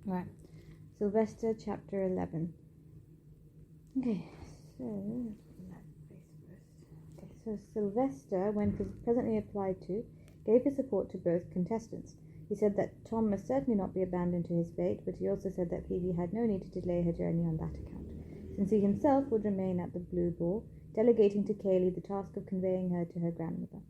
Right. Sylvester, chapter 11. Okay, so Sylvester, when presently applied to, gave his support to both contestants. He said that Tom must certainly not be abandoned to his fate, but he also said that Phoebe had no need to delay her journey on that account, since he himself would remain at the Blue Boar, delegating to Cayley the task of conveying her to her grandmother.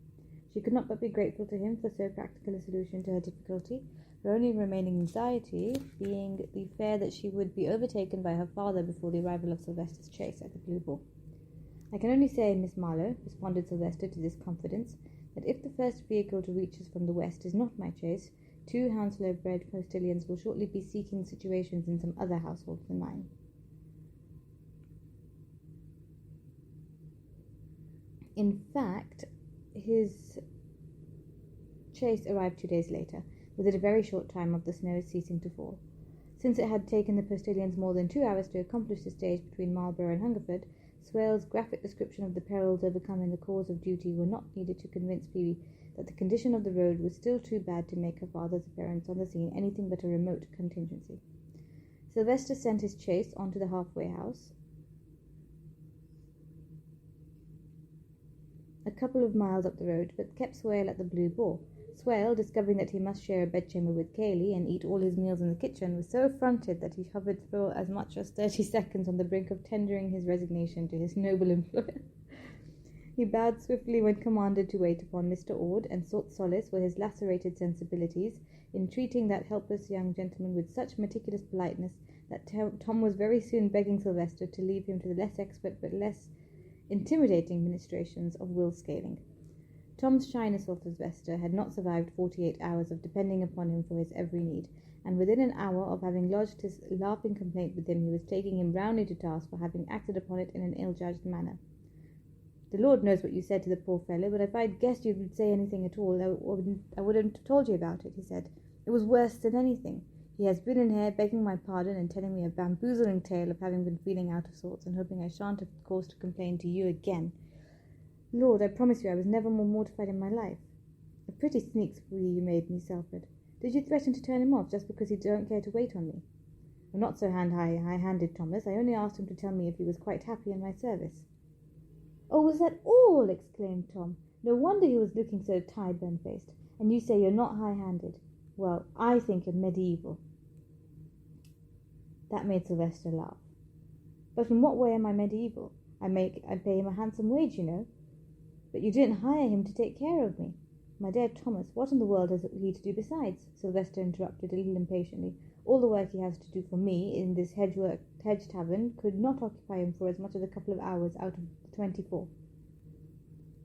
She could not but be grateful to him for so practical a solution to her difficulty, her only remaining anxiety being the fear that she would be overtaken by her father before the arrival of Sylvester's chaise at the Blue Boar. "I can only say, Miss Marlowe," responded Sylvester to this confidence, "that if the first vehicle to reach us from the west is not my chaise, 2 Hounslow-bred postilions will shortly be seeking situations in some other household than mine." In fact, his chaise arrived 2 days later, within a very short time of the snow ceasing to fall. Since it had taken the postilions more than 2 hours to accomplish the stage between Marlborough and Hungerford, Swale's graphic description of the perils overcome in the cause of duty were not needed to convince Phoebe that the condition of the road was still too bad to make her father's appearance on the scene anything but a remote contingency. Sylvester sent his chaise on to the halfway house, a couple of miles up the road, but kept Swale at the Blue Boar. Swale, discovering that he must share a bedchamber with Cayley and eat all his meals in the kitchen, was so affronted that he hovered for as much as 30 seconds on the brink of tendering his resignation to his noble employer. He bowed swiftly when commanded to wait upon Mr. Ord, and sought solace for his lacerated sensibilities in treating that helpless young gentleman with such meticulous politeness that Tom was very soon begging Sylvester to leave him to the less expert but less intimidating ministrations of will scaling. Tom's shyness of Sylvester had not survived 48 hours of depending upon him for his every need, and within an hour of having lodged his laughing complaint with him, he was taking him roundly to task for having acted upon it in an ill-judged manner. "The Lord knows what you said to the poor fellow, but if I'd guessed you would say anything at all, I wouldn't have told you about it," he said. "It was worse than anything. He has been in here begging my pardon and telling me a bamboozling tale of having been feeling out of sorts and hoping I shan't have cause to complain to you again. Lord, I promise you I was never more mortified in my life. A pretty sneak spree you made me, Selfred. Did you threaten to turn him off just because he don't care to wait on me?" "I'm not so high-handed, Thomas. I only asked him to tell me if he was quite happy in my service." "Oh, was that all?" exclaimed Tom. "No wonder he was looking so tie-burn-faced. And you say you're not high-handed. Well, I think you're medieval." That made Sylvester laugh. "But in what way am I medieval? I pay him a handsome wage, you know." "But you didn't hire him to take care of me." "My dear Thomas, what in the world has he to do besides?" Sylvester interrupted a little impatiently. "All the work he has to do for me in this hedge tavern could not occupy him for as much as a couple of hours out of the 24.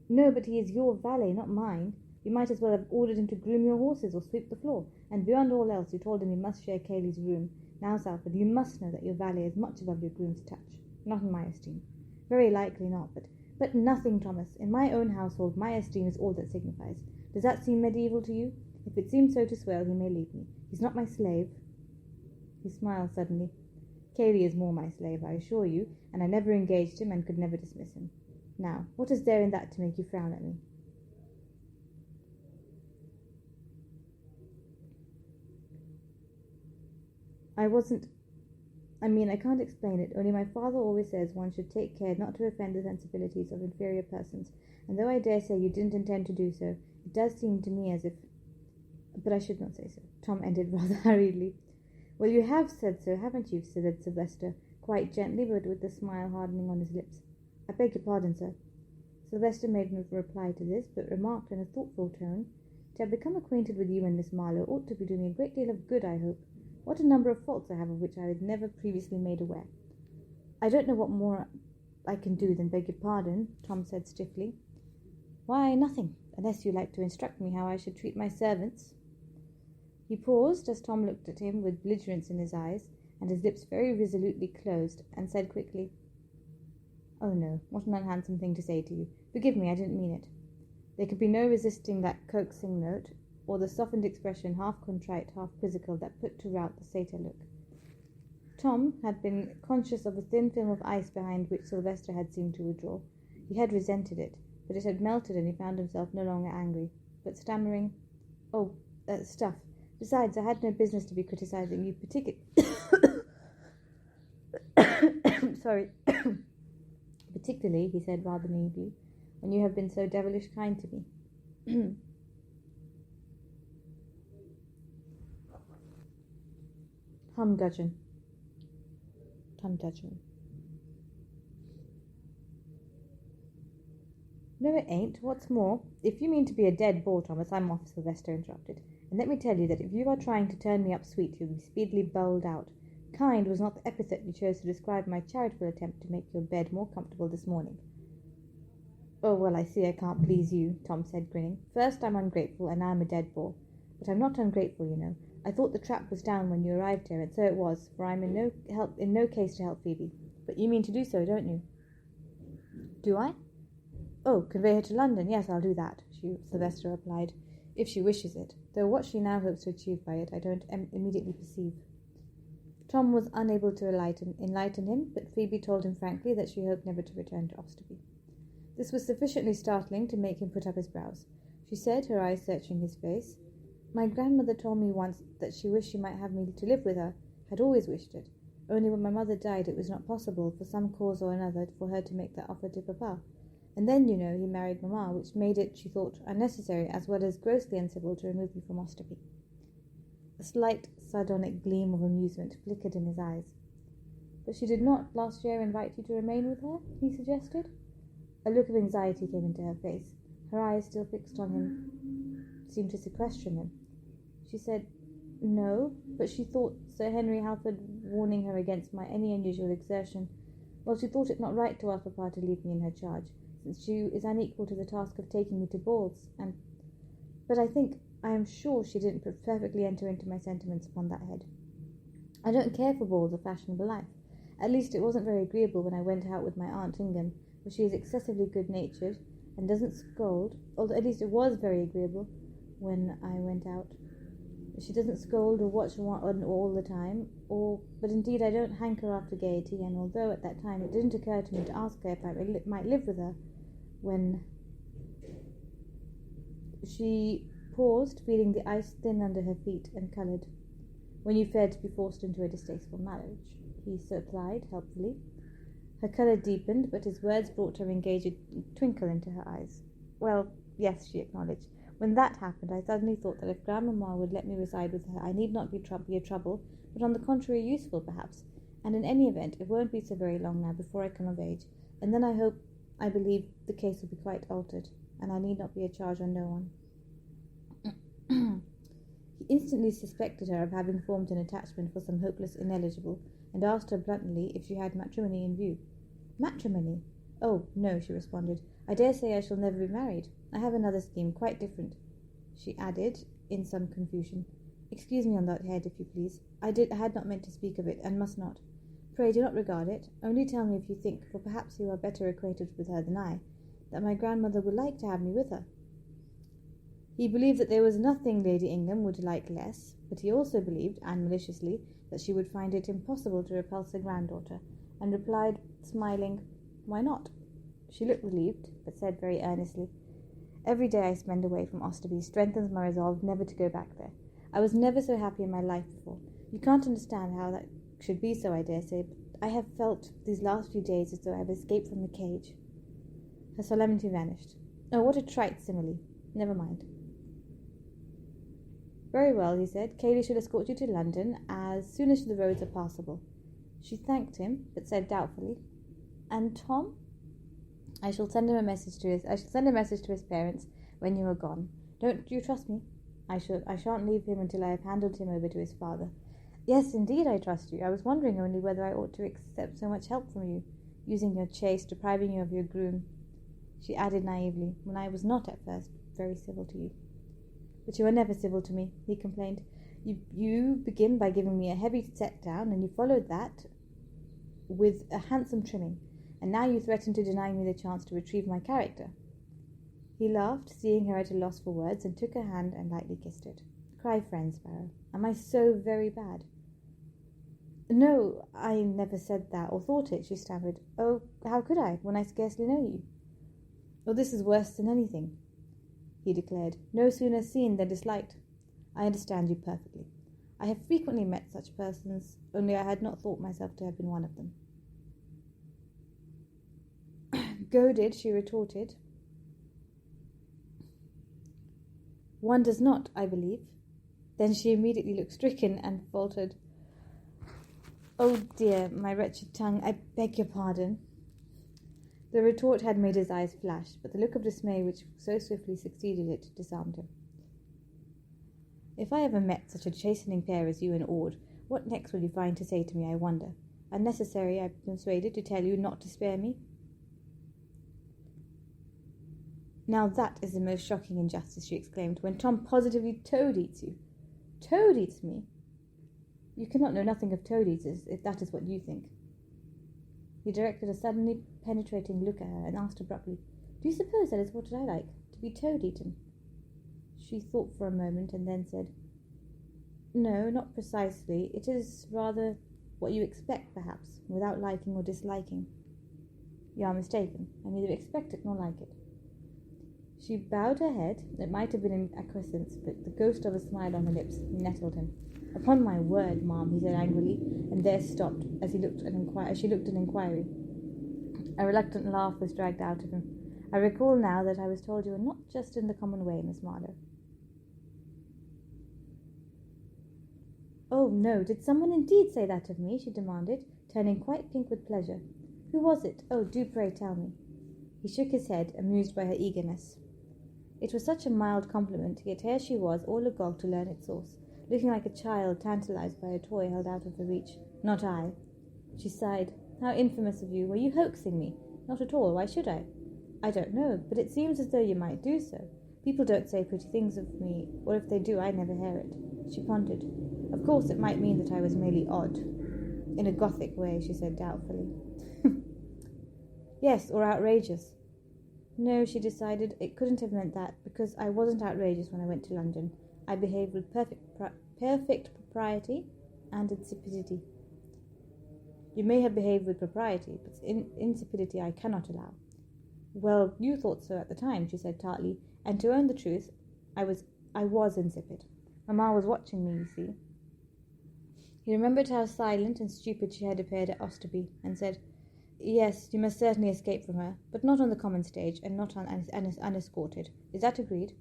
"No, but he is your valet, not mine. You might as well have ordered him to groom your horses or sweep the floor. And beyond all else, you told him he must share Cayley's room. Now, Salford, you must know that your valet is much above your groom's touch. Not in my esteem." "Very likely not, but nothing, Thomas. In my own household, my esteem is all that signifies. Does that seem medieval to you? If it seems so to Swale, he may leave me. He's not my slave." He smiled suddenly. "Cayley is more my slave, I assure you, and I never engaged him and could never dismiss him. Now, what is there in that to make you frown at me?" I can't explain it, only my father always says one should take care not to offend the sensibilities of inferior persons, and though I dare say you didn't intend to do so, it does seem to me as if— But I should not say so," Tom ended rather hurriedly. "Well, you have said so, haven't you?" said Sylvester, quite gently, but with the smile hardening on his lips. "I beg your pardon, sir." Sylvester made no reply to this, but remarked in a thoughtful tone, "To have become acquainted with you and Miss Marlowe ought to be doing me a great deal of good, I hope. What a number of faults I have of which I was never previously made aware." "I don't know what more I can do than beg your pardon," Tom said stiffly. "Why, nothing, unless you like to instruct me how I should treat my servants." He paused as Tom looked at him with belligerence in his eyes, and his lips very resolutely closed, and said quickly, "Oh no, what an unhandsome thing to say to you. Forgive me, I didn't mean it." There could be no resisting that coaxing note, or the softened expression, half contrite, half quizzical, that put to rout the satyr look. Tom had been conscious of a thin film of ice behind which Sylvester had seemed to withdraw. He had resented it, but it had melted and he found himself no longer angry, but stammering, "Oh, stuff. Besides, I had no business to be criticising you Sorry. Particularly, he said rather naively, when you have been so devilish kind to me. Humgudgeon. No, it ain't. What's more, if you mean to be a dead bore, Thomas, I'm off, Sylvester interrupted. And let me tell you that if you are trying to turn me up sweet, you'll be speedily bowled out. Kind was not the epithet you chose to describe my charitable attempt to make your bed more comfortable this morning. Oh, well, I see I can't please you, Tom said, grinning. First I'm ungrateful, and now I'm a dead bore. But I'm not ungrateful, you know. I thought the trap was down when you arrived here, and so it was, for I'm in no case to help Phoebe. But you mean to do so, don't you? Do I? Oh, convey her to London. Yes, I'll do that, Sylvester replied, if she wishes it, though what she now hopes to achieve by it I don't immediately perceive. Tom was unable to enlighten him, but Phoebe told him frankly that she hoped never to return to Osterby. This was sufficiently startling to make him put up his brows. She said, her eyes searching his face, My grandmother told me once that she wished she might have me to live with her, had always wished it. Only when my mother died it was not possible, for some cause or another, for her to make that offer to Papa. And then, you know, he married Mamma, which made it, she thought, unnecessary as well as grossly uncivil to remove me from Osterby. A slight sardonic gleam of amusement flickered in his eyes. But she did not last year invite you to remain with her, he suggested. A look of anxiety came into her face. Her eyes, still fixed on him, seemed to sequester him. She said, No, but she thought Sir Henry Halford warning her against my any unusual exertion. Well, she thought it not right to ask Papa to leave me in her charge, since she is unequal to the task of taking me to balls, but I am sure she didn't perfectly enter into my sentiments upon that head. I don't care for balls or fashionable life. At least it wasn't very agreeable when I went out with my Aunt Ingham, for she is excessively good-natured, and doesn't scold, although at least it was very agreeable when I went out. She doesn't scold or watch on all the time, but indeed I don't hanker after gaiety, and although at that time it didn't occur to me to ask her if I might live with her, when she paused, feeling the ice thin under her feet, and coloured. When you feared to be forced into a distasteful marriage, he supplied helpfully. Her colour deepened, but his words brought her engaged twinkle into her eyes. Well, yes, she acknowledged. When that happened, I suddenly thought that if Grandmamma would let me reside with her, I need not be a trouble, but on the contrary useful, perhaps. And in any event, it won't be so very long now before I come of age, and then I believe the case will be quite altered, and I need not be a charge on no one. He instantly suspected her of having formed an attachment for some hopeless ineligible, and asked her bluntly if she had matrimony in view. Matrimony? Oh, no, she responded. I dare say I shall never be married. I have another scheme, quite different, she added, in some confusion. Excuse me on that head, if you please. I had not meant to speak of it, and must not. Pray do not regard it. Only tell me if you think, for perhaps you are better acquainted with her than I, that my grandmother would like to have me with her. He believed that there was nothing Lady Ingham would like less, but he also believed, and maliciously, that she would find it impossible to repulse her granddaughter, and replied, smiling, Why not? She looked relieved, but said very earnestly, Every day I spend away from Osterby strengthens my resolve never to go back there. I was never so happy in my life before. You can't understand how that should be so, I dare say, but I have felt these last few days as though I have escaped from the cage. Her solemnity vanished. Oh, what a trite simile. Never mind. Very well, he said. Cayley shall escort you to London as soon as the roads are passable. She thanked him, but said doubtfully, And Tom? I shall send a message to his parents when you are gone. Don't you trust me? I shan't leave him until I have handed him over to his father. Yes, indeed, I trust you. I was wondering only whether I ought to accept so much help from you, using your chaise, depriving you of your groom. She added naively, when I was not at first very civil to you. But you are never civil to me, he complained. You begin by giving me a heavy set down, and you followed that with a handsome trimming, and now you threaten to deny me the chance to retrieve my character. He laughed, seeing her at a loss for words, and took her hand and lightly kissed it. Cry friend, Sparrow. Am I so very bad? No, I never said that or thought it, she stammered. Oh, how could I, when I scarcely know you? Well, this is worse than anything, he declared. No sooner seen than disliked. I understand you perfectly. I have frequently met such persons, only I had not thought myself to have been one of them. Goaded, she retorted. One does not, I believe. Then she immediately looked stricken and faltered. Oh dear, my wretched tongue, I beg your pardon. The retort had made his eyes flash, but the look of dismay which so swiftly succeeded it disarmed him. If I ever met such a chastening pair as you and Ord, what next will you find to say to me, I wonder? Unnecessary, I am persuaded, to tell you not to spare me? Now that is the most shocking injustice, she exclaimed, when Tom positively toad-eats you. Toad-eats me? You cannot know nothing of toad-eaters, if that is what you think. He directed a suddenly penetrating look at her and asked abruptly, Do you suppose that is what I like, to be toad-eaten? She thought for a moment and then said, No, not precisely. It is rather what you expect, perhaps, without liking or disliking. You are mistaken. I neither expect it nor like it. She bowed her head. It might have been in acquiescence, but the ghost of a smile on her lips nettled him. Upon my word, ma'am, he said angrily, and there stopped as she looked an inquiry. A reluctant laugh was dragged out of him. I recall now that I was told you were not just in the common way, Miss Marlowe. Oh, no, did someone indeed say that of me? She demanded, turning quite pink with pleasure. Who was it? Oh, do pray tell me. He shook his head, amused by her eagerness. It was such a mild compliment, yet here she was, all agog to learn its source, looking like a child tantalized by a toy held out of her reach. Not I. She sighed. How infamous of you. Were you hoaxing me? Not at all. Why should I? I don't know, but it seems as though you might do so. People don't say pretty things of me, or if they do, I never hear it. She pondered. Of course, it might mean that I was merely odd. In a Gothic way, she said doubtfully. Yes, or outrageous. No, she decided, it couldn't have meant that, because I wasn't outrageous when I went to London. I behaved with perfect propriety and insipidity. You may have behaved with propriety, but insipidity I cannot allow. Well, you thought so at the time, she said tartly, and to own the truth, I was insipid. Mamma was watching me, you see. He remembered how silent and stupid she had appeared at Osterby, and said, Yes, you must certainly escape from her, but not on the common stage, and not unescorted. Is that agreed?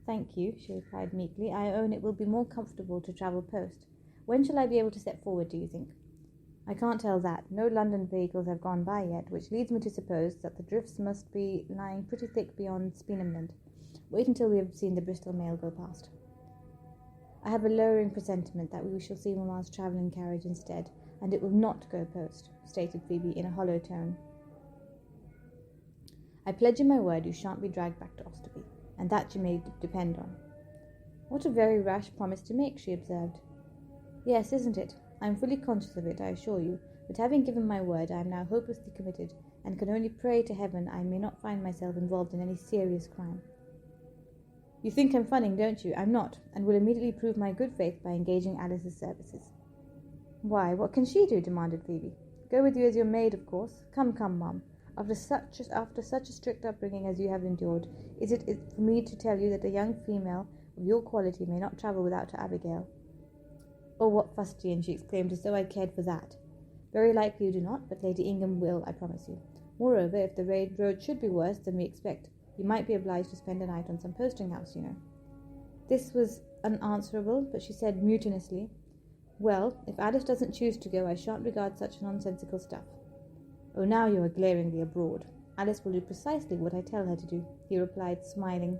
Thank you, she replied meekly. I own it will be more comfortable to travel post. When shall I be able to set forward, do you think? I can't tell that. No London vehicles have gone by yet, which leads me to suppose that the drifts must be lying pretty thick beyond Speenhamland. Wait until we have seen the Bristol mail go past. I have a lowering presentiment that we shall see Mamma's travelling carriage instead, and it will not go post, stated Phoebe in a hollow tone. I pledge you my word you shan't be dragged back to Osterby, and that you may depend on. What a very rash promise to make, she observed. Yes, isn't it? I am fully conscious of it, I assure you, but having given my word, I am now hopelessly committed, and can only pray to heaven I may not find myself involved in any serious crime. You think I'm funning, don't you? I'm not, and will immediately prove my good faith by engaging Alice's services. Why, what can she do? Demanded Phoebe. Go with you as your maid, of course. Come, Mum. After such a strict upbringing as you have endured, is it for me to tell you that a young female of your quality may not travel without her Abigail? Oh, what fustian, she exclaimed, as though I cared for that. Very likely you do not, but Lady Ingham will, I promise you. Moreover, if the road should be worse than we expect, you might be obliged to spend a night on some posting-house, you know. This was unanswerable, but she said mutinously, Well, if Alice doesn't choose to go, I shan't regard such nonsensical stuff. Oh, now you are glaringly abroad. Alice will do precisely what I tell her to do, he replied, smiling.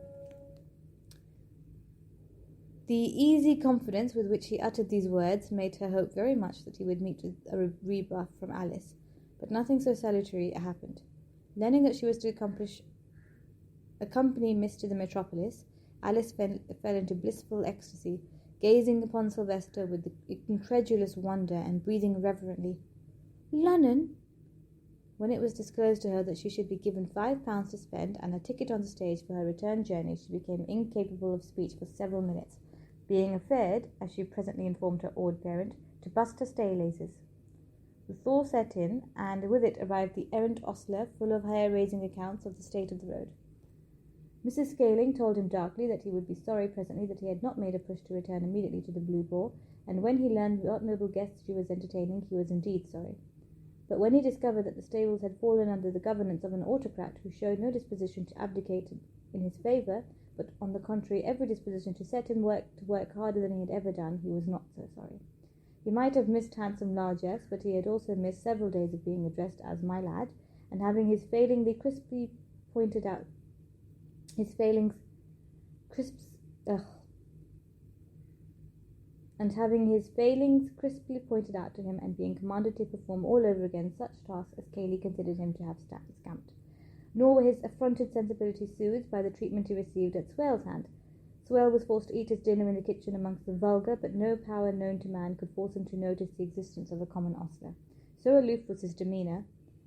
The easy confidence with which he uttered these words made her hope very much that he would meet with a rebuff from Alice, but nothing so salutary happened. Learning that she was to accompany Miss to the metropolis, Alice fell into blissful ecstasy, gazing upon Sylvester with incredulous wonder and breathing reverently, Lunnon! When it was disclosed to her that she should be given £5 to spend and a ticket on the stage for her return journey, she became incapable of speech for several minutes, being afraid, as she presently informed her awed parent, to bust her stay-laces. The thaw set in, and with it arrived the errant ostler, full of hair-raising accounts of the state of the road. Mrs. Scaling told him darkly that he would be sorry presently that he had not made a push to return immediately to the Blue Boar, and when he learned what noble guests she was entertaining, he was indeed sorry. But when he discovered that the stables had fallen under the governance of an autocrat who showed no disposition to abdicate in his favour, but on the contrary every disposition to set him to work harder than he had ever done, he was not so sorry. He might have missed handsome largesse, but he had also missed several days of being addressed as my lad, and having his failings crisply pointed out to him, and being commanded to perform all over again such tasks as Cayley considered him to have scamped. Nor were his affronted sensibilities soothed by the treatment he received at Swell's hand. Swell was forced to eat his dinner in the kitchen amongst the vulgar, but no power known to man could force him to notice the existence of a common ostler. So aloof was his demeanour,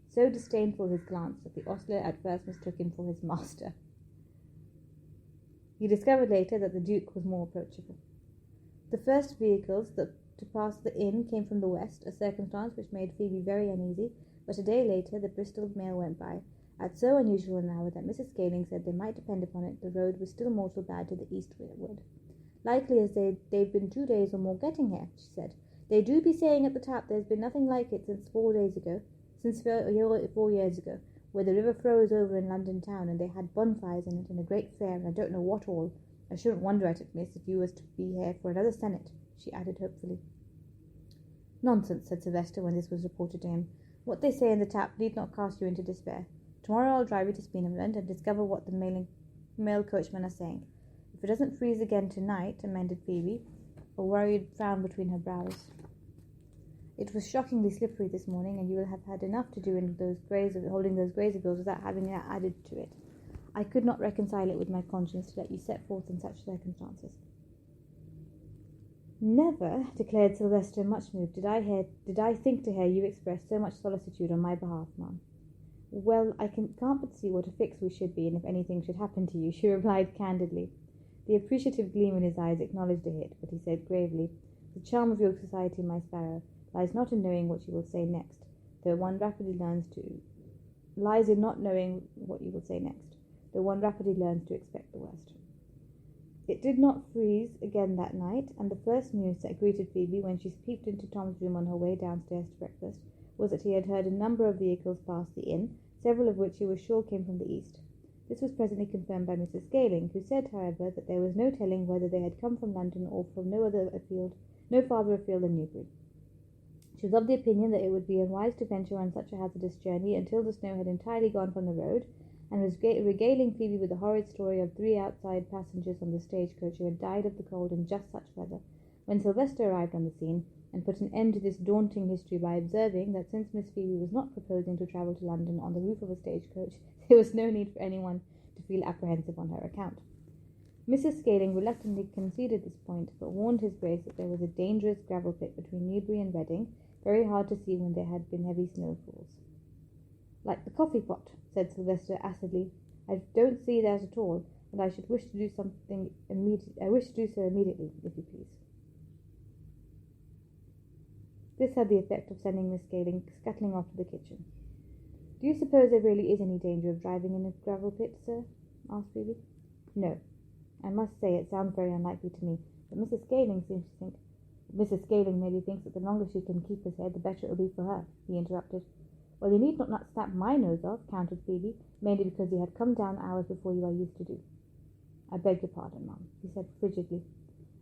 so disdainful his glance, that the ostler at first mistook him for his master. He discovered later that the Duke was more approachable. The first vehicles to pass the inn came from the west, a circumstance which made Phoebe very uneasy, but a day later the Bristol mail went by, at so unusual an hour that Mrs. Scaling said they might depend upon it the road was still mortal bad to the eastward. Likely as they've been 2 days or more getting here, she said. They do be saying at the tap there's been nothing like it since 4 years ago, where the river froze over in London town, and they had bonfires in it and a great fair, and I don't know what all. I shouldn't wonder at it, miss, if you was to be here for another senate, she added hopefully. Nonsense, said Sylvester when this was reported to him. What they say in the tap need not cast you into despair. Tomorrow I'll drive you to Speenhamland and discover what the mail coachmen are saying. If it doesn't freeze again tonight, amended Phoebe, a worried frown between her brows. It was shockingly slippery this morning, and you will have had enough to do in holding those grazer bills without having that added to it. I could not reconcile it with my conscience to let you set forth in such circumstances. Never, declared Sylvester, much moved, did I think to hear you express so much solicitude on my behalf, ma'am. Well, I can't but see what a fix we should be in if anything should happen to you, she replied candidly. The appreciative gleam in his eyes acknowledged a hit, but he said gravely, The charm of your society, my sparrow, lies not in knowing what you will say next, lies in not knowing what you will say next, though one rapidly learns to expect the worst. It did not freeze again that night, and the first news that greeted Phoebe when she peeped into Tom's room on her way downstairs to breakfast was that he had heard a number of vehicles pass the inn, several of which he was sure came from the east. This was presently confirmed by Mrs. Scaling, who said, however, that there was no telling whether they had come from London or from no farther afield than Newbury. She was of the opinion that it would be unwise to venture on such a hazardous journey until the snow had entirely gone from the road, and was regaling Phoebe with the horrid story of 3 outside passengers on the stagecoach who had died of the cold in just such weather, when Sylvester arrived on the scene, and put an end to this daunting history by observing that since Miss Phoebe was not proposing to travel to London on the roof of a stagecoach, there was no need for anyone to feel apprehensive on her account. Mrs. Scaling reluctantly conceded this point, but warned his Grace that there was a dangerous gravel pit between Newbury and Reading, very hard to see when there had been heavy snowfalls. Like the coffee pot, said Sylvester acidly. I don't see that at all, and I should wish to do so immediately, if you please. This had the effect of sending Miss Scaling scuttling off to the kitchen. Do you suppose there really is any danger of driving in a gravel pit, sir? Asked Phoebe. No. I must say it sounds very unlikely to me, but Mrs. Scaling merely thinks that the longer she can keep his head, the better it will be for her, he interrupted. Well, you need not snap my nose off, countered Phoebe, mainly because he had come down hours before you are used to do. I beg your pardon, ma'am, he said frigidly.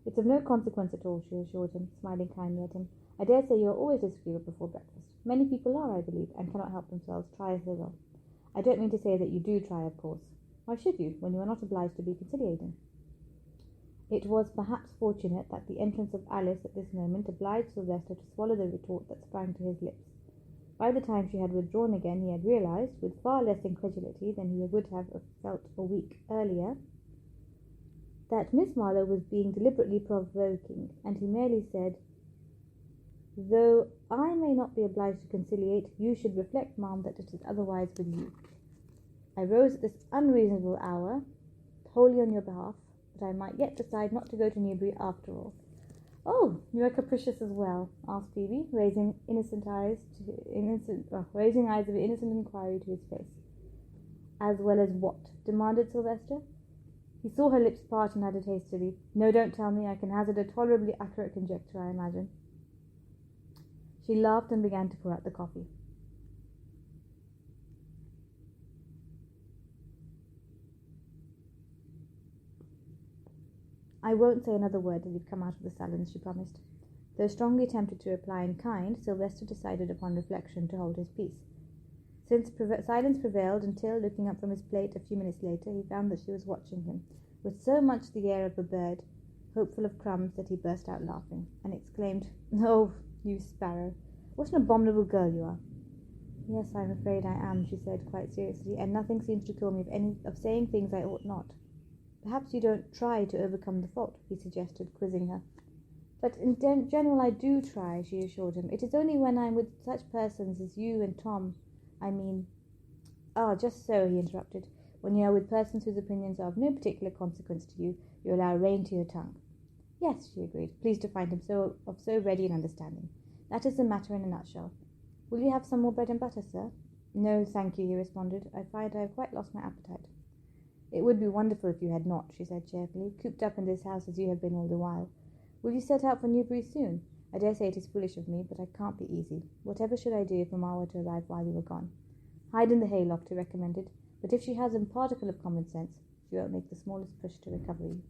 It's of no consequence at all, she assured him, smiling kindly at him. I dare say you are always disagreeable before breakfast. Many people are, I believe, and cannot help themselves, try as they will. I don't mean to say that you do try, of course. Why should you, when you are not obliged to be conciliating? It was perhaps fortunate that the entrance of Alice at this moment obliged Sylvester to swallow the retort that sprang to his lips. By the time she had withdrawn again, he had realized, with far less incredulity than he would have felt a week earlier, that Miss Marlowe was being deliberately provoking, and he merely said, Though I may not be obliged to conciliate, you should reflect, ma'am, that it is otherwise with you. I rose at this unreasonable hour, wholly on your behalf, that I might yet decide not to go to Newbury after all. Oh, you are capricious as well, asked Phoebe, raising eyes of innocent inquiry to his face. As well as what? Demanded Sylvester. He saw her lips part and added hastily, "No, don't tell me. I can hazard a tolerably accurate conjecture, I imagine." She laughed and began to pour out the coffee. "I won't say another word till you've come out of the salons," she promised. Though strongly tempted to reply in kind, Sylvester decided upon reflection to hold his peace. Silence prevailed until, looking up from his plate a few minutes later, he found that she was watching him, with so much the air of a bird, hopeful of crumbs, that he burst out laughing, and exclaimed, "Oh, you sparrow! What an abominable girl you are!" "Yes, I'm afraid I am," she said quite seriously, "and nothing seems to kill me of saying things I ought not." "Perhaps you don't try to overcome the fault," he suggested, quizzing her. "But in general I do try," she assured him. "It is only when I'm with such persons as you and Tom, I mean—" "Ah, just so," he interrupted. "When you are with persons whose opinions are of no particular consequence to you, you allow rein to your tongue." "Yes," she agreed, pleased to find him so ready and understanding. "That is the matter in a nutshell. Will you have some more bread and butter, sir?" "No, thank you," he responded. "I find I have quite lost my appetite." "It would be wonderful if you had not," she said cheerfully, "cooped up in this house as you have been all the while. Will you set out for Newbury soon? I dare say it is foolish of me, but I can't be easy. Whatever should I do if Mamma were to arrive while you were gone?" "Hide in the hayloft," he recommended. "But if she has a particle of common sense, she won't make the smallest push to recover you."